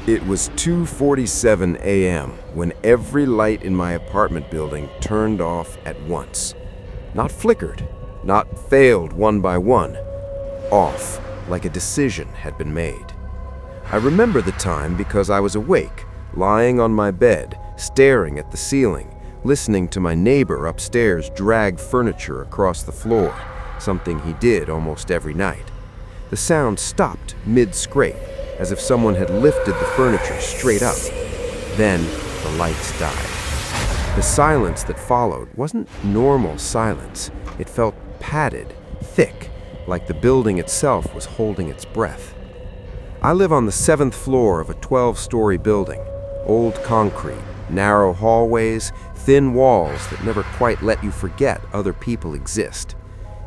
It was 2:47 a.m. when every light in my apartment building turned off at once. Not flickered, not failed one by one. Off, like a decision had been made. I remember the time because I was awake, lying on my bed, staring at the ceiling, listening to my neighbor upstairs drag furniture across the floor, something he did almost every night. The sound stopped mid-scrape, as if someone had lifted the furniture straight up. Then the lights died. The silence that followed wasn't normal silence. It felt padded, thick, like the building itself was holding its breath. I live on the 7th floor of a 12-story building. Old concrete, narrow hallways, thin walls that never quite let you forget other people exist.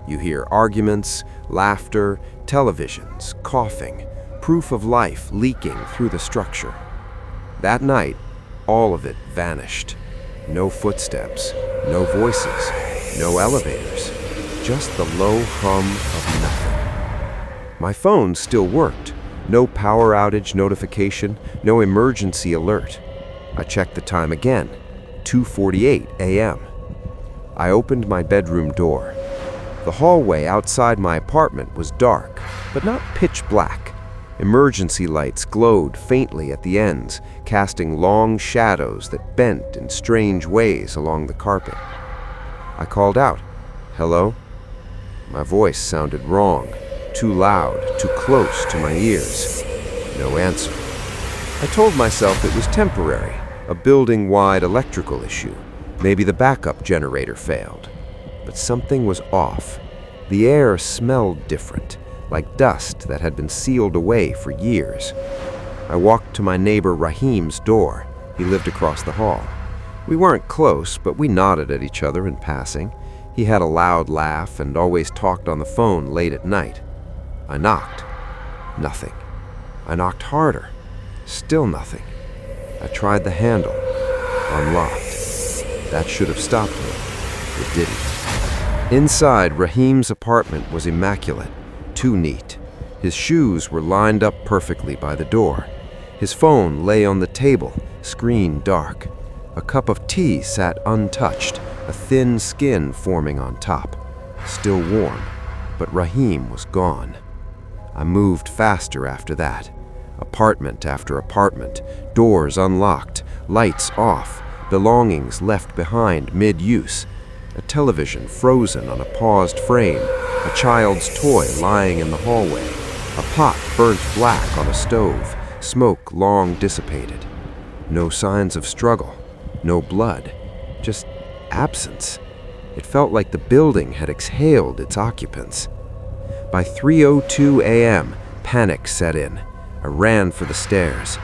You hear arguments, laughter, televisions, coughing, proof of life leaking through the structure. That night, all of it vanished. No footsteps, no voices, no elevators, just the low hum of nothing. My phone still worked. No power outage notification, no emergency alert. I checked the time again, 2:48 a.m. I opened my bedroom door. The hallway outside my apartment was dark, but not pitch black. Emergency lights glowed faintly at the ends, casting long shadows that bent in strange ways along the carpet. I called out, "Hello?" My voice sounded wrong, too loud, too close to my ears. No answer. I told myself it was temporary, a building-wide electrical issue. Maybe the backup generator failed. But something was off. The air smelled different, like dust that had been sealed away for years. I walked to my neighbor Rahim's door. He lived across the hall. We weren't close, but we nodded at each other in passing. He had a loud laugh and always talked on the phone late at night. I knocked. Nothing. I knocked harder. Still nothing. I tried the handle. Unlocked. That should have stopped me. It didn't. Inside, Rahim's apartment was immaculate. Too neat. His shoes were lined up perfectly by the door. His phone lay on the table, screen dark. A cup of tea sat untouched, a thin skin forming on top. Still warm, but Rahim was gone. I moved faster after that. Apartment after apartment, doors unlocked, lights off, belongings left behind mid-use. A television frozen on a paused frame, a child's toy lying in the hallway, a pot burnt black on a stove, smoke long dissipated. No signs of struggle, no blood, just absence. It felt like the building had exhaled its occupants. By 3:02 a.m., panic set in. I ran for the stairs.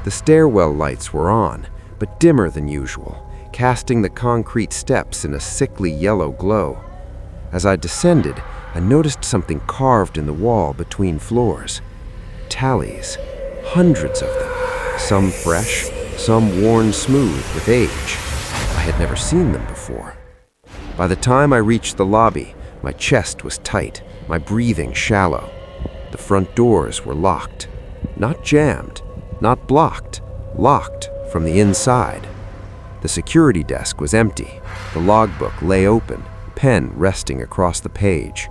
The stairwell lights were on, but dimmer than usual, casting the concrete steps in a sickly yellow glow. As I descended, I noticed something carved in the wall between floors. Tallies, hundreds of them, some fresh, some worn smooth with age. I had never seen them before. By the time I reached the lobby, my chest was tight, my breathing shallow. The front doors were locked. Not jammed, not blocked, locked from the inside. The security desk was empty. The logbook lay open, pen resting across the page.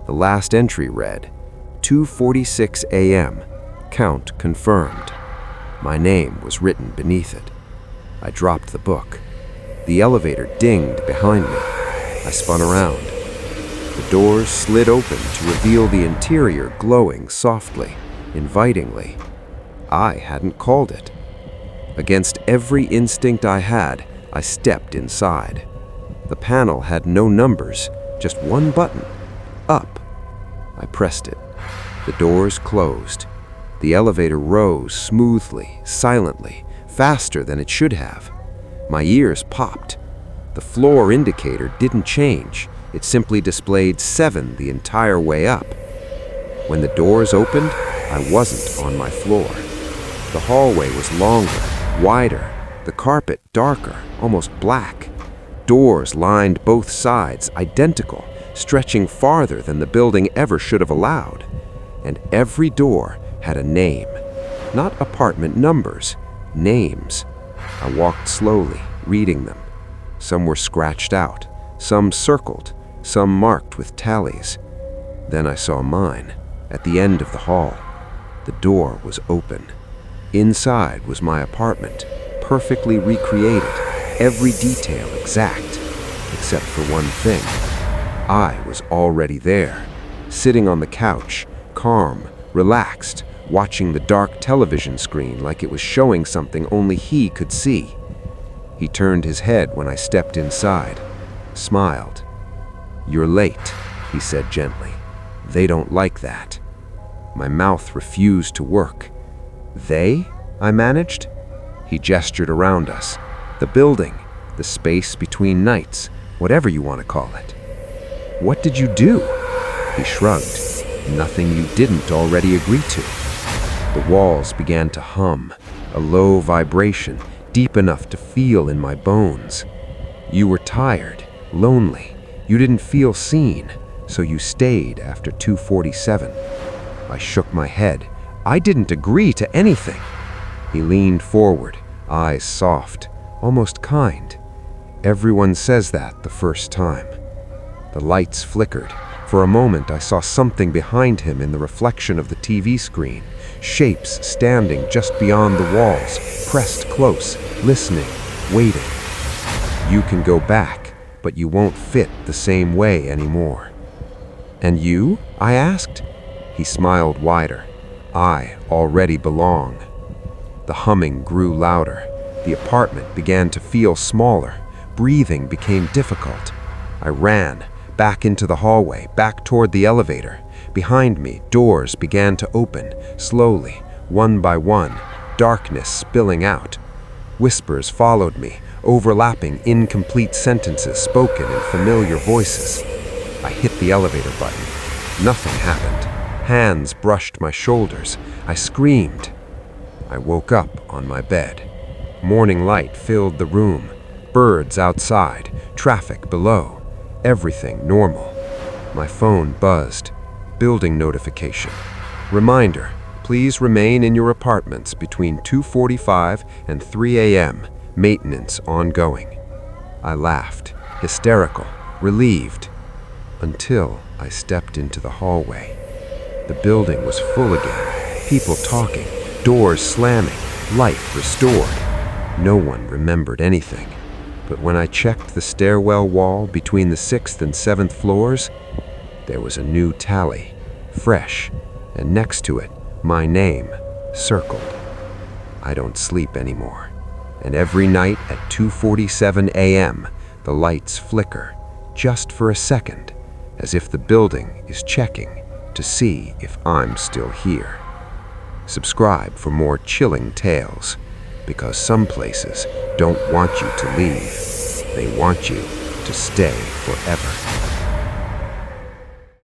The last entry read, 2:46 a.m., count confirmed. My name was written beneath it. I dropped the book. The elevator dinged behind me. I spun around. The doors slid open to reveal the interior glowing softly, invitingly. I hadn't called it. Against every instinct I had, I stepped inside. The panel had no numbers, just one button, up. I pressed it. The doors closed. The elevator rose smoothly, silently, faster than it should have. My ears popped. The floor indicator didn't change. It simply displayed 7 the entire way up. When the doors opened, I wasn't on my floor. The hallway was longer, wider, the carpet darker, almost black. Doors lined both sides, identical, stretching farther than the building ever should have allowed. And every door had a name. Not apartment numbers, names. I walked slowly, reading them. Some were scratched out, some circled, some marked with tallies. Then I saw mine, at the end of the hall. The door was open. Inside was my apartment, perfectly recreated, every detail exact, except for one thing. I was already there, sitting on the couch, calm, relaxed, watching the dark television screen like it was showing something only he could see. He turned his head when I stepped inside, smiled. "You're late," he said gently. "They don't like that." My mouth refused to work. "They?" I managed. He gestured around us. The building, the space between nights, whatever you want to call it. "What did you do?" He shrugged. "Nothing you didn't already agree to." The walls began to hum, a low vibration, deep enough to feel in my bones. "You were tired, lonely. You didn't feel seen, so you stayed after 2:47. I shook my head. "I didn't agree to anything." He leaned forward, eyes soft, almost kind. "Everyone says that the first time." The lights flickered. For a moment, I saw something behind him in the reflection of the TV screen, shapes standing just beyond the walls, pressed close, listening, waiting. "You can go back, but you won't fit the same way anymore." "And you?" I asked. He smiled wider. "I already belong." The humming grew louder. The apartment began to feel smaller. Breathing became difficult. I ran, back into the hallway, back toward the elevator. Behind me, doors began to open, slowly, one by one, darkness spilling out. Whispers followed me, overlapping incomplete sentences spoken in familiar voices. I hit the elevator button. Nothing happened. Hands brushed my shoulders. I screamed. I woke up on my bed. Morning light filled the room. Birds outside, traffic below. Everything normal. My phone buzzed. Building notification. Reminder, please remain in your apartments between 2:45 and 3 a.m. Maintenance ongoing. I laughed, hysterical, relieved, until I stepped into the hallway. The building was full again, people talking, doors slamming, life restored. No one remembered anything. But when I checked the stairwell wall between the 6th and 7th floors, there was a new tally, fresh, and next to it, my name, circled. I don't sleep anymore, and every night at 2:47 a.m., the lights flicker, just for a second, as if the building is checking to see if I'm still here. Subscribe for more chilling tales, because some places don't want you to leave. They want you to stay forever.